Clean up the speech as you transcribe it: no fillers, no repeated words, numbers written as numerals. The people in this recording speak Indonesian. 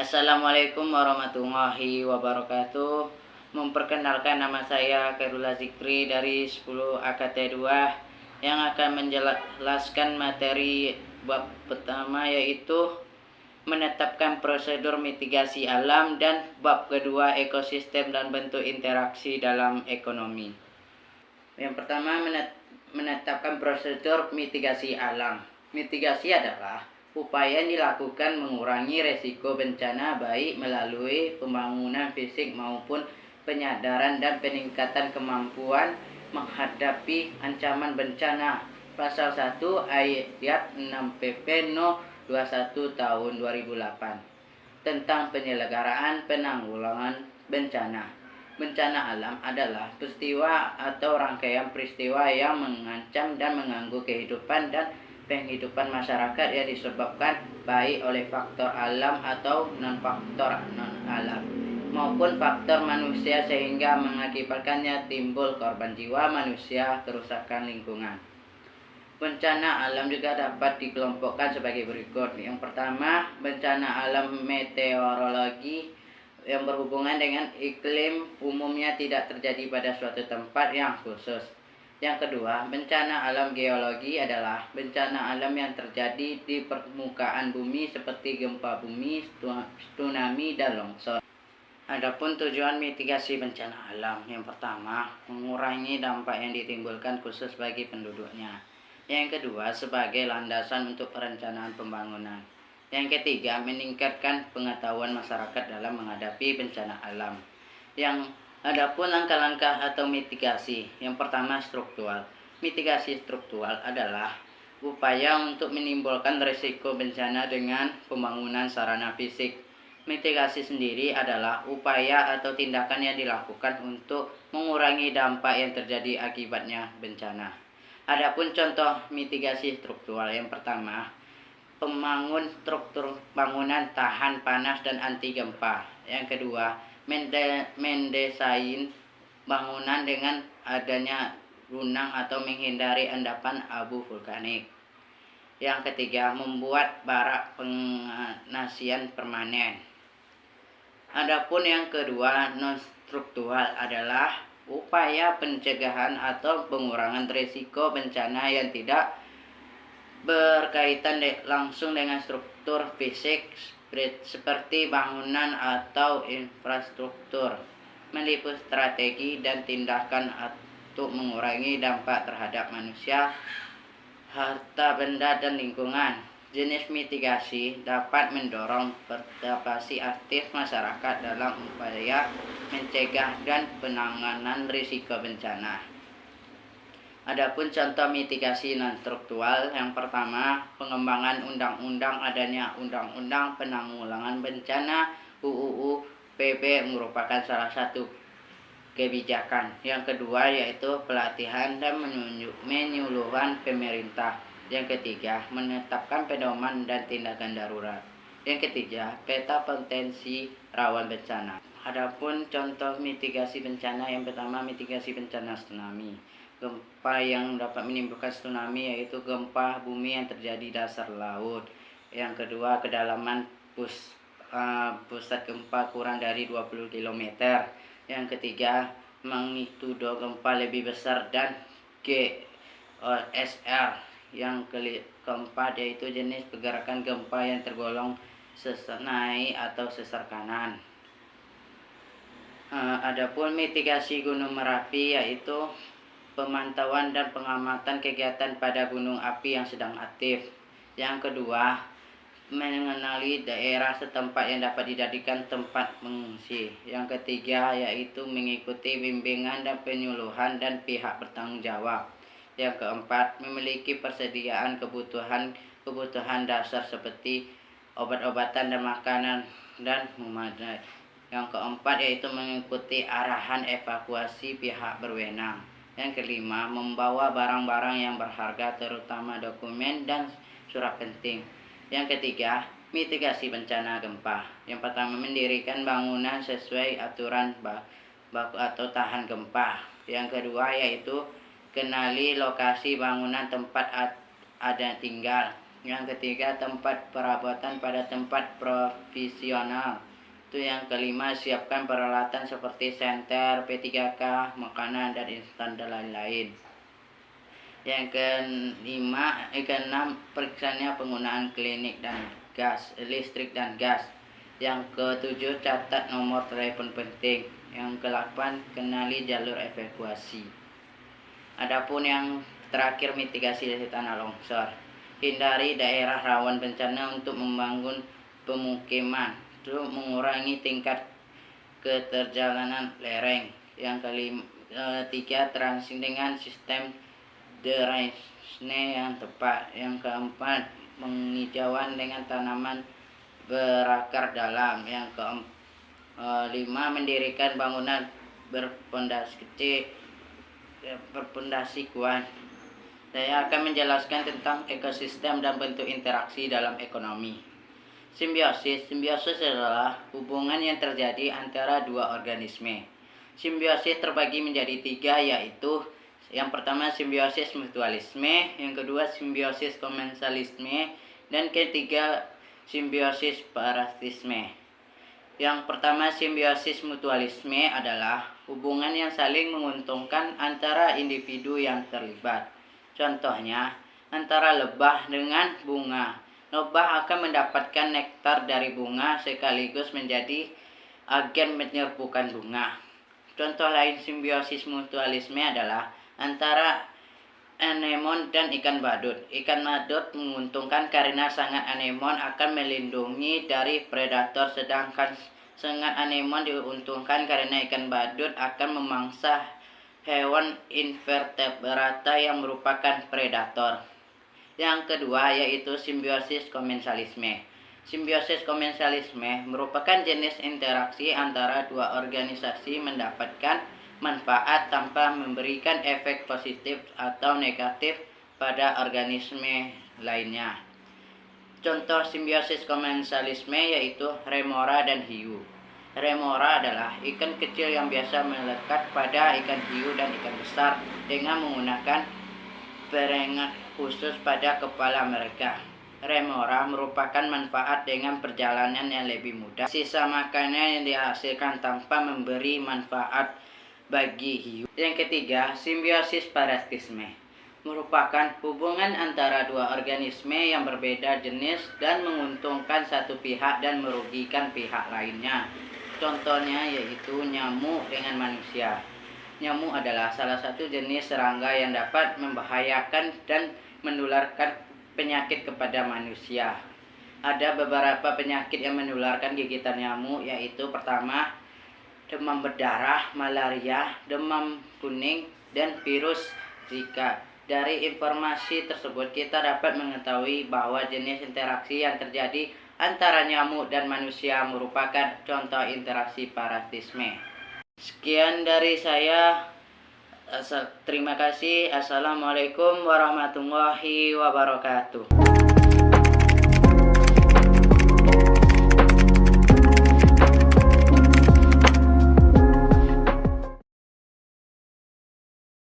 Assalamualaikum warahmatullahi wabarakatuh. Memperkenalkan, nama saya Khairullah Zikri dari 10 AKT 2 yang akan menjelaskan materi bab pertama, yaitu menetapkan prosedur mitigasi alam, dan bab kedua ekosistem dan bentuk interaksi dalam ekonomi. Yang pertama, menetapkan prosedur mitigasi alam. Mitigasi adalah upaya yang dilakukan mengurangi resiko bencana, baik melalui pembangunan fisik maupun penyadaran dan peningkatan kemampuan menghadapi ancaman bencana. Pasal 1 ayat 6 PP No 21 tahun 2008 tentang penyelenggaraan penanggulangan bencana. Bencana alam adalah peristiwa atau rangkaian peristiwa yang mengancam dan mengganggu kehidupan dan penghidupan masyarakat yang disebabkan baik oleh faktor alam atau non-faktor non-alam maupun faktor manusia, sehingga mengakibatkannya timbul korban jiwa manusia, kerusakan lingkungan. Bencana alam juga dapat dikelompokkan sebagai berikut. Yang pertama, bencana alam meteorologi yang berhubungan dengan iklim, umumnya tidak terjadi pada suatu tempat yang khusus. Yang kedua, bencana alam geologi adalah bencana alam yang terjadi di permukaan bumi seperti gempa bumi, tsunami, dan longsor. Adapun tujuan mitigasi bencana alam, yang pertama, mengurangi dampak yang ditimbulkan khusus bagi penduduknya. Yang kedua, sebagai landasan untuk perencanaan pembangunan. Yang ketiga, meningkatkan pengetahuan masyarakat dalam menghadapi bencana alam. Adapun langkah-langkah atau mitigasi, yang pertama, struktural. Mitigasi struktural adalah upaya untuk menimbulkan risiko bencana dengan pembangunan sarana fisik. Mitigasi sendiri adalah upaya atau tindakan yang dilakukan untuk mengurangi dampak yang terjadi akibatnya bencana. Adapun contoh mitigasi struktural, yang pertama, membangun struktur bangunan tahan panas dan anti gempa. Yang kedua, mendesain bangunan dengan adanya lunang atau menghindari endapan abu vulkanik. Yang ketiga, membuat barak pengasian permanen. Adapun yang kedua, non struktural, adalah upaya pencegahan atau pengurangan risiko bencana yang tidak berkaitan langsung dengan struktur fisik seperti bangunan atau infrastruktur, meliputi strategi dan tindakan untuk mengurangi dampak terhadap manusia, harta benda, dan lingkungan. Jenis mitigasi dapat mendorong partisipasi aktif masyarakat dalam upaya mencegah dan penanganan risiko bencana. Adapun contoh mitigasi non-struktural, yang pertama, pengembangan undang-undang. Adanya undang-undang penanggulangan bencana UUU PP merupakan salah satu kebijakan. Yang kedua, yaitu pelatihan dan penyuluhan pemerintah. Yang ketiga, menetapkan pedoman dan tindakan darurat. Yang ketiga, peta potensi rawan bencana. Adapun contoh mitigasi bencana, yang pertama, mitigasi bencana tsunami. Gempa yang dapat menimbulkan tsunami yaitu gempa bumi yang terjadi di dasar laut. Yang kedua, kedalaman pusat gempa kurang dari 20 km. Yang ketiga, magnitudo gempa lebih besar dan GSR. Yang keempat, yaitu jenis pergerakan gempa yang tergolong sesar naik atau sesar kanan. Adapun mitigasi Gunung Merapi, yaitu pemantauan dan pengamatan kegiatan pada gunung api yang sedang aktif. Yang kedua, mengenali daerah setempat yang dapat dijadikan tempat mengungsi. Yang ketiga, yaitu mengikuti bimbingan dan penyuluhan dan pihak bertanggung jawab. Yang keempat, memiliki persediaan kebutuhan dasar seperti obat-obatan dan makanan dan memadai. Yang keempat, yaitu mengikuti arahan evakuasi pihak berwenang. Yang kelima, membawa barang-barang yang berharga, terutama dokumen dan surat penting. Yang ketiga, mitigasi bencana gempa. Yang pertama, mendirikan bangunan sesuai aturan baku atau tahan gempa. Yang kedua, yaitu kenali lokasi bangunan tempat ada tinggal. Yang ketiga, tempat perabotan pada tempat profesional. Itu yang kelima, siapkan peralatan seperti senter, P3K, makanan dan instan dan lain-lain. Yang keenam, periksanya penggunaan klinik dan gas, listrik dan gas. Yang ketujuh, catat nomor telepon penting. Yang ke-8, kenali jalur evakuasi. Adapun yang terakhir, mitigasi dari tanah longsor. Hindari daerah rawan bencana untuk membangun pemukiman, untuk mengurangi tingkat keterjalanan lereng. Yang ketiga, transit dengan sistem drainase yang tepat. Yang keempat, penghijauan dengan tanaman berakar dalam. Yang kelima, mendirikan bangunan berpondasi kuat. Saya akan menjelaskan tentang ekosistem dan bentuk interaksi dalam ekonomi. Simbiosis adalah hubungan yang terjadi antara dua organisme. Simbiosis terbagi menjadi tiga, yaitu yang pertama simbiosis mutualisme, yang kedua simbiosis komensalisme, dan ketiga simbiosis parasitisme. Yang pertama, simbiosis mutualisme adalah hubungan yang saling menguntungkan antara individu yang terlibat. Contohnya, antara lebah dengan bunga. Lebah akan mendapatkan nektar dari bunga sekaligus menjadi agen menyerbukan bunga. Contoh lain simbiosis mutualisme adalah antara anemon dan ikan badut. Ikan badut menguntungkan karena sangat anemon akan melindungi dari predator, sedangkan sangat anemon diuntungkan karena ikan badut akan memangsa hewan invertebrata yang merupakan predator. Yang kedua yaitu simbiosis komensalisme. Simbiosis komensalisme merupakan jenis interaksi antara dua organisasi mendapatkan manfaat tanpa memberikan efek positif atau negatif pada organisme lainnya. Contoh simbiosis komensalisme yaitu remora dan hiu. Remora adalah ikan kecil yang biasa melekat pada ikan hiu dan ikan besar dengan menggunakan perengat khusus pada kepala mereka. Remora merupakan manfaat dengan perjalanan yang lebih mudah. Sisa makanan yang dihasilkan tanpa memberi manfaat bagi hiu. Yang ketiga, simbiosis parasitisme merupakan hubungan antara dua organisme yang berbeda jenis dan menguntungkan satu pihak dan merugikan pihak lainnya. Contohnya yaitu nyamuk dengan manusia. Nyamuk adalah salah satu jenis serangga yang dapat membahayakan dan menularkan penyakit kepada manusia. Ada beberapa penyakit yang menularkan gigitan nyamuk, yaitu pertama, demam berdarah, malaria, demam kuning, dan virus Zika. Dari informasi tersebut kita dapat mengetahui bahwa jenis interaksi yang terjadi antara nyamuk dan manusia merupakan contoh interaksi parasitisme. Sekian dari saya. Terima kasih. Assalamualaikum warahmatullahi wabarakatuh.